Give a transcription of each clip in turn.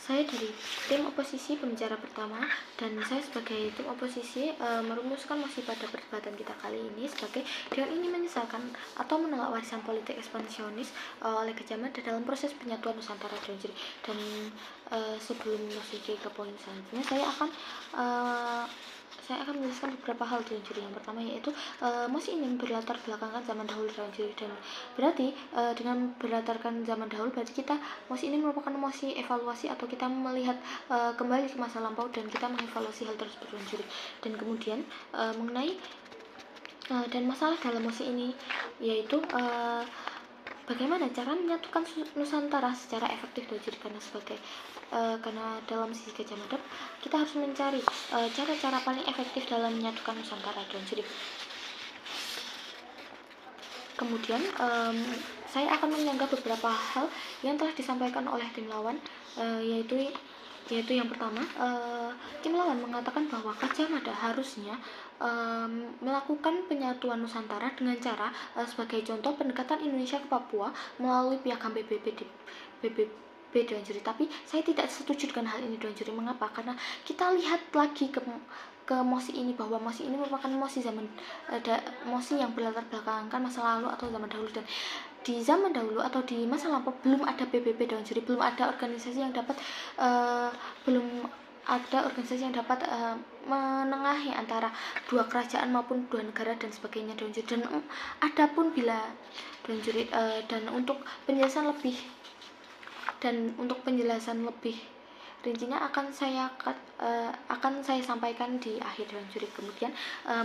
Saya dari tim oposisi pembicara pertama, dan saya sebagai tim oposisi merumuskan mosi pada perdebatan kita kali ini sebagai dengan ini menyesalkan atau menolak warisan politik ekspansionis oleh Gajah Mada dalam proses penyatuan Nusantara dan Juri. Dan sebelum masuk ke poin selanjutnya, saya akan menjelaskan beberapa hal Dewan Juri. Yang pertama yaitu mosi ini berlatar belakangkan zaman dahulu Dewan Juri, dan berarti dengan berlatarkan zaman dahulu berarti kita mosi ini merupakan mosi evaluasi atau kita melihat kembali ke masa lampau dan kita mengevaluasi hal tersebut Dewan Juri. Dan kemudian mengenai dan masalah dalam mosi ini yaitu bagaimana cara menyatukan Nusantara secara efektif Dewan Juri, karena dalam sisi Gajah Mada kita harus mencari cara-cara paling efektif dalam menyatukan Nusantara Dewan Juri. Kemudian saya akan menyanggah beberapa hal yang telah disampaikan oleh tim lawan, yaitu yang pertama, tim lawan mengatakan bahwa Gajah Mada harusnya melakukan penyatuan Nusantara dengan cara sebagai contoh pendekatan Indonesia ke Papua melalui piagam PBB Dewan Juri. Tapi saya tidak setuju dengan hal ini Dewan Juri. Mengapa? Karena kita lihat lagi ke mosi ini bahwa mosi ini merupakan mosi yang berlatar belakangkan masa lalu atau zaman dahulu, dan di zaman dahulu atau di masa lampau belum ada PBB Dewan Juri, belum ada organisasi yang dapat menengahi antara dua kerajaan maupun dua negara dan sebagainya Dewan Juri. Dan adapun bila Dewan Juri dan untuk penjelasan lebih rincinya akan saya sampaikan di akhir Dewan Juri. Kemudian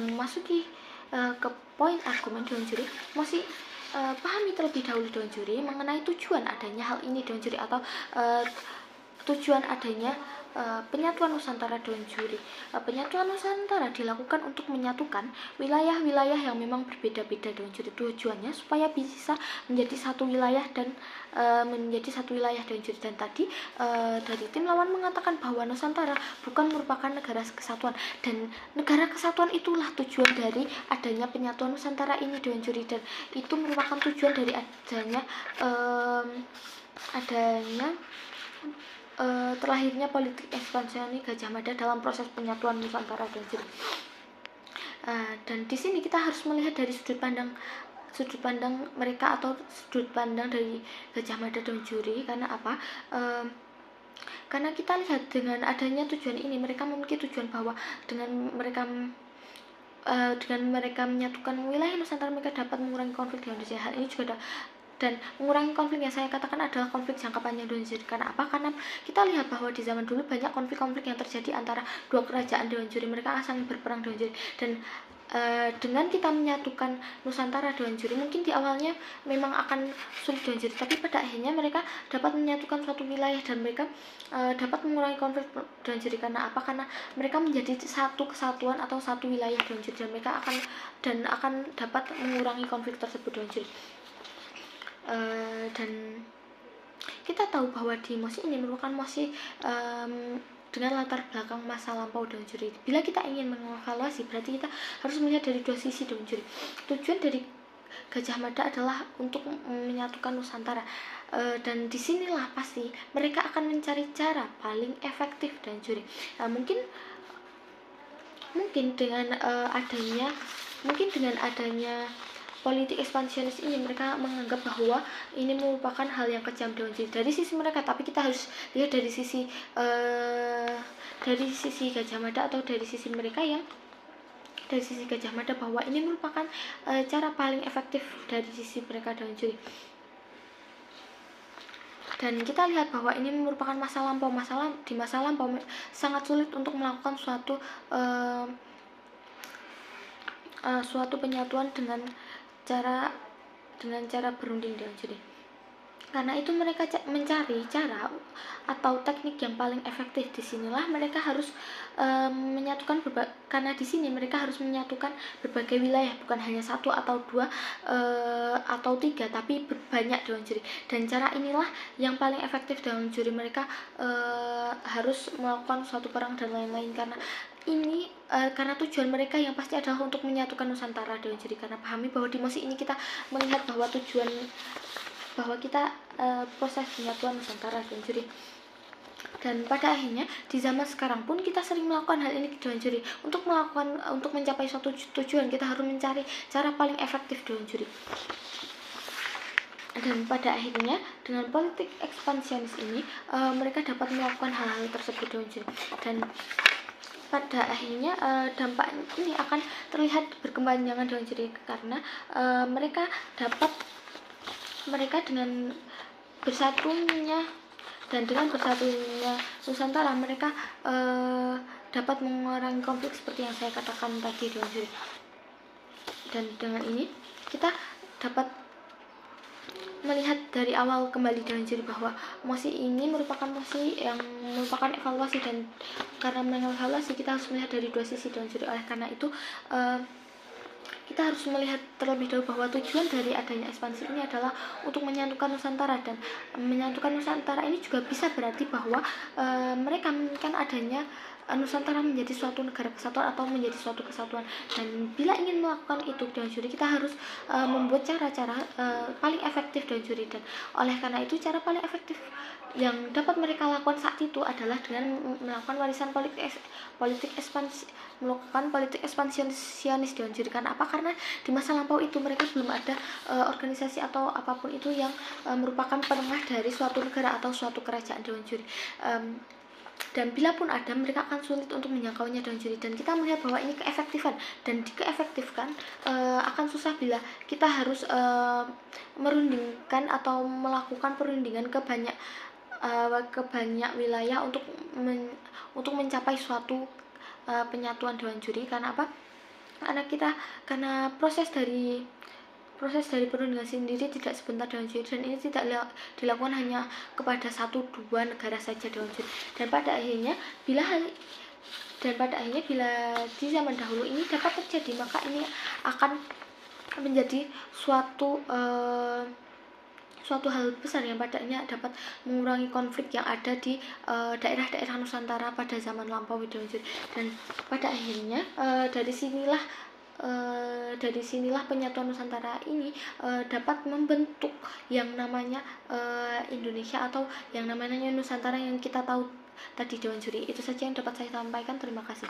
memasuki ke poin argumen Dewan Juri, mosi pahami terlebih dahulu Dewan Juri mengenai tujuan adanya hal ini Dewan Juri, atau tujuan adanya penyatuan Nusantara Dewan Juri. Penyatuan Nusantara dilakukan untuk menyatukan wilayah-wilayah yang memang berbeda-beda Dewan Juri. Tujuannya supaya bisa menjadi satu wilayah dan Dewan Juri. Dan tadi dari tim lawan mengatakan bahwa Nusantara bukan merupakan negara kesatuan, dan negara kesatuan itulah tujuan dari adanya penyatuan Nusantara ini Dewan Juri, dan itu merupakan tujuan dari terlahirnya politik ekspansionis Gajah Mada dalam proses penyatuan Nusantara Dewan Juri. Dan di sini kita harus melihat dari sudut pandang mereka atau sudut pandang dari Gajah Mada Dewan Juri. Karena apa? Karena kita lihat dengan adanya tujuan ini, mereka memiliki tujuan bahwa dengan mereka menyatukan wilayah Nusantara, mereka dapat mengurangi konflik di Indonesia. Hal ini juga dan mengurangi konflik yang saya katakan adalah konflik jangka panjang Dewan Juri. Karena apa? Karena kita lihat bahwa di zaman dulu banyak konflik-konflik yang terjadi antara dua kerajaan Dewan Juri, mereka saling berperang Dewan Juri. Dan dengan kita menyatukan Nusantara Dewan Juri, mungkin di awalnya memang akan sulit Dewan Juri, tapi pada akhirnya mereka dapat menyatukan suatu wilayah dan mereka dapat mengurangi konflik Dewan Juri. Karena apa? Karena mereka menjadi satu kesatuan atau satu wilayah Dewan Juri, dan mereka akan dapat mengurangi konflik tersebut Dewan Juri. Dan kita tahu bahwa di mosi ini merupakan mosi dengan latar belakang masa lampau Dewan Juri. Bila kita ingin mengevaluasi, berarti kita harus melihat dari dua sisi Dewan Juri. Tujuan dari Gajah Mada adalah untuk menyatukan Nusantara, dan disinilah pasti mereka akan mencari cara paling efektif Dewan Juri. Mungkin dengan adanya politik ekspansionis ini, mereka menganggap bahwa ini merupakan hal yang kejam Dewan Juri dari sisi mereka. Tapi kita harus lihat dari sisi Gajah Mada atau dari sisi mereka yang dari sisi Gajah Mada, bahwa ini merupakan cara paling efektif dari sisi mereka Dewan Juri. Dan kita lihat bahwa ini merupakan masa lampau. Di masa lampau sangat sulit untuk melakukan suatu penyatuan dengan cara berunding Dewan Juri. Karena itu mereka mencari cara atau teknik yang paling efektif. Disinilah mereka harus menyatukan karena di sini mereka harus menyatukan berbagai wilayah, bukan hanya satu atau dua atau tiga, tapi banyak Dewan Juri. Dan cara inilah yang paling efektif Dewan Juri. Mereka harus melakukan suatu perang dan lain-lain, karena tujuan mereka yang pasti adalah untuk menyatukan Nusantara Dewan Juri. Karena pahami bahwa di mosi ini kita melihat bahwa proses penyatuan Nusantara Dewan Juri. Dan pada akhirnya di zaman sekarang pun kita sering melakukan hal ini Dewan Juri. Untuk mencapai suatu tujuan kita harus mencari cara paling efektif Dewan Juri. Dan pada akhirnya dengan politik ekspansionis ini mereka dapat melakukan hal-hal tersebut Dewan Juri. Dan pada akhirnya dampak ini akan terlihat berkepanjangan Dewan Juri, karena mereka dengan bersatunya Nusantara, mereka dapat mengurangi konflik seperti yang saya katakan tadi Dewan Juri. Dan dengan ini kita dapat melihat dari awal kembali Dewan Juri bahwa mosi ini merupakan mosi yang merupakan evaluasi, dan karena mengevaluasi kita harus melihat dari dua sisi Dewan Juri. Oleh karena itu kita harus melihat terlebih dahulu bahwa tujuan dari adanya ekspansi ini adalah untuk menyatukan Nusantara, dan menyatukan Nusantara ini juga bisa berarti bahwa mereka menginginkan adanya Nusantara menjadi suatu negara kesatuan atau menjadi suatu kesatuan. Dan bila ingin melakukan itu Dewan Juri, kita harus membuat cara-cara paling efektif Dewan Juri. Dan oleh karena itu cara paling efektif yang dapat mereka lakukan saat itu adalah dengan melakukan warisan politik ekspansionis Dewan Juri. Karena apa? Karena di masa lampau itu mereka belum ada organisasi atau apapun itu yang merupakan penengah dari suatu negara atau suatu kerajaan Dewan Juri. Dan bila pun ada, mereka akan sulit untuk menjangkaunya Dewan Juri. Dan kita melihat bahwa ini keefektifan, dan dikeefektifkan akan susah bila kita harus merundingkan atau melakukan perundingan ke banyak wilayah untuk mencapai suatu penyatuan Dewan Juri. Karena apa? Karena proses dari perundingan sendiri tidak sebentar Dewan Juri, dan ini tidak dilakukan hanya kepada 1-2 negara saja Dewan Juri. Dan pada akhirnya bila di zaman dahulu ini dapat terjadi, maka ini akan menjadi suatu hal besar yang padanya dapat mengurangi konflik yang ada di daerah-daerah Nusantara pada zaman lampau Dewan Juri. Dan pada akhirnya dari sinilah penyatuan Nusantara ini dapat membentuk yang namanya Indonesia atau yang namanya Nusantara yang kita tahu tadi Dewan Juri. Itu saja yang dapat saya sampaikan. Terima kasih.